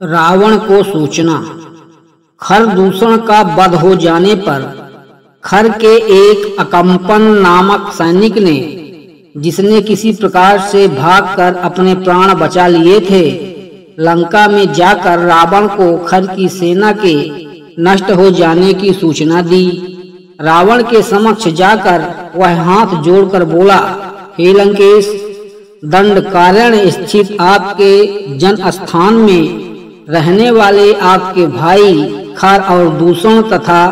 रावण को सूचना। खर दूषण का वध हो जाने पर खर के एक अकंपन नामक सैनिक ने, जिसने किसी प्रकार से भागकर अपने प्राण बचा लिए थे, लंका में जाकर रावण को खर की सेना के नष्ट हो जाने की सूचना दी। रावण के समक्ष जाकर वह हाथ जोड़कर बोला, हे लंकेश, दंडकारण्य स्थित आपके जन स्थान में रहने वाले आपके भाई खर और दूषण तथा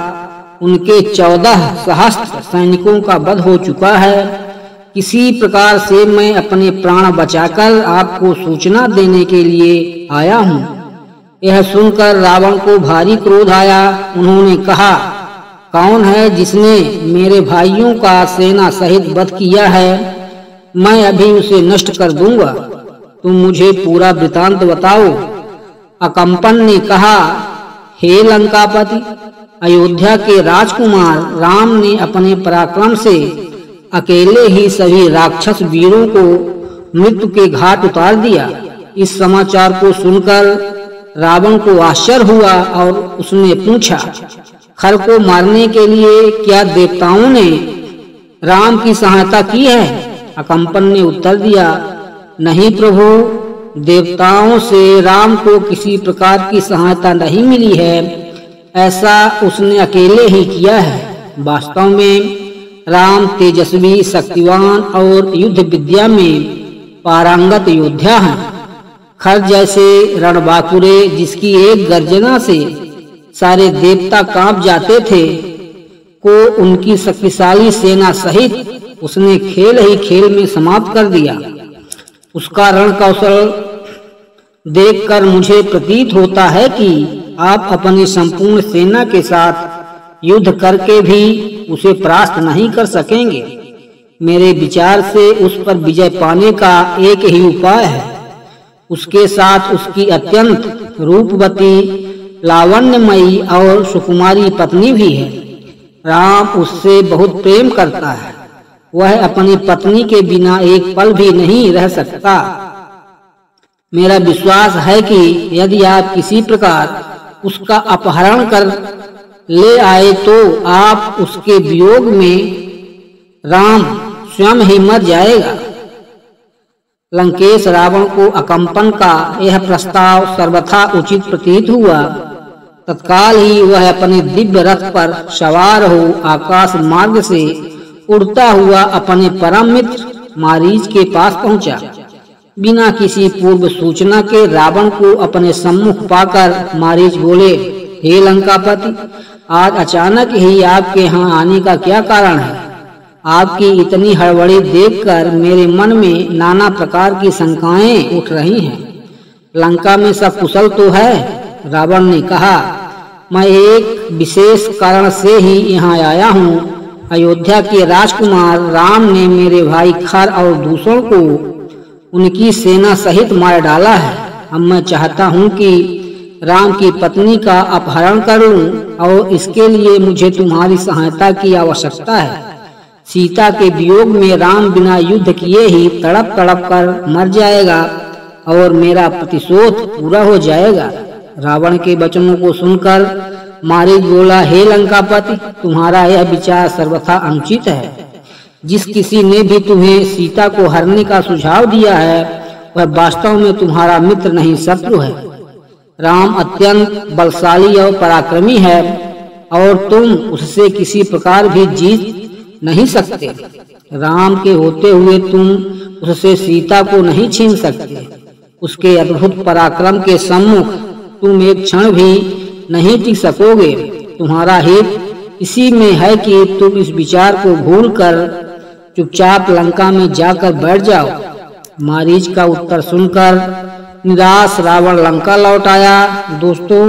उनके 14 सहस्त्र सैनिकों का वध हो चुका है। किसी प्रकार से मैं अपने प्राण बचाकर आपको सूचना देने के लिए आया हूँ। यह सुनकर रावण को भारी क्रोध आया। उन्होंने कहा, कौन है जिसने मेरे भाइयों का सेना सहित वध किया है? मैं अभी उसे नष्ट कर दूंगा। तुम मुझे पूरा वृतांत बताओ। अकंपन ने कहा, हे लंकापति, अयोध्या के राजकुमार राम ने अपने पराक्रम से अकेले ही सभी राक्षस वीरों को मृत्यु के घाट उतार दिया। इस समाचार को सुनकर रावण को आश्चर्य हुआ और उसने पूछा, खर को मारने के लिए क्या देवताओं ने राम की सहायता की है? अकंपन ने उत्तर दिया, नहीं प्रभु, देवताओं से राम को किसी प्रकार की सहायता नहीं मिली है। ऐसा उसने अकेले ही किया है। वास्तव में राम तेजस्वी, शक्तिवान और युद्ध विद्या में पारंगत योद्धा हैं। खर जैसे रणबांकुरे, जिसकी एक गर्जना से सारे देवता कांप जाते थे, को उनकी शक्तिशाली सेना सहित उसने खेल ही खेल में समाप्त कर दिया। उसका रण कौशल देखकर मुझे प्रतीत होता है कि आप अपनी संपूर्ण सेना के साथ युद्ध करके भी उसे परास्त नहीं कर सकेंगे। मेरे विचार से उस पर विजय पाने का एक ही उपाय है। उसके साथ उसकी अत्यंत रूपवती, लावण्यमयी और सुकुमारी पत्नी भी है। राम उससे बहुत प्रेम करता है। वह अपनी पत्नी के बिना एक पल भी नहीं रह सकता। मेरा विश्वास है कि यदि आप किसी प्रकार उसका अपहरण कर ले आए तो आप उसके वियोग में राम स्वयं ही मर जाएगा। लंकेश, रावण को अकंपन का यह प्रस्ताव सर्वथा उचित प्रतीत हुआ। तत्काल ही वह अपने दिव्य रथ पर सवार हो आकाश मार्ग से उड़ता हुआ अपने परम मित्र मारीच के पास पहुंचा। बिना किसी पूर्व सूचना के रावण को अपने सम्मुख पाकर मारीच बोले, हे लंकापति, आज अचानक ही आपके यहाँ आने का क्या कारण है? आपकी इतनी हड़बड़ी देखकर मेरे मन में नाना प्रकार की शंकाएं उठ रही हैं। लंका में सब कुशल तो है? रावण ने कहा, मैं एक विशेष कारण से ही यहाँ आया हूँ। अयोध्या के राजकुमार राम ने मेरे भाई खर और दूषण को उनकी सेना सहित मार डाला है। अब मैं चाहता हूँ कि राम की पत्नी का अपहरण करूं और इसके लिए मुझे तुम्हारी सहायता की आवश्यकता है। सीता के वियोग में राम बिना युद्ध किए ही तड़प तड़प कर मर जाएगा और मेरा प्रतिशोध पूरा हो जाएगा। रावण के वचनों को सुनकर मारीच बोला, हे लंकापति, तुम्हारा यह विचार सर्वथा अनुचित है। जिस किसी ने भी तुम्हें सीता को हरने का सुझाव दिया है, वह वास्तव में तुम्हारा मित्र नहीं, शत्रु है। राम अत्यंत बलशाली और पराक्रमी है और तुम उससे किसी प्रकार भी जीत नहीं सकते। राम के होते हुए तुम उससे सीता को नहीं छीन सकते। उसके अद्भुत पराक्रम के सम्मुख तुम एक क्षण भी नहीं टिक सकोगे। तुम्हारा हित इसी में है कि तुम इस विचार को भूलकर चुपचाप लंका में जाकर बैठ जाओ। मारीच का उत्तर सुनकर निराश रावण लंका लौट आया। दोस्तों,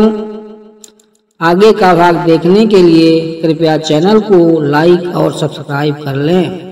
आगे का भाग देखने के लिए कृपया चैनल को लाइक और सब्सक्राइब कर लें।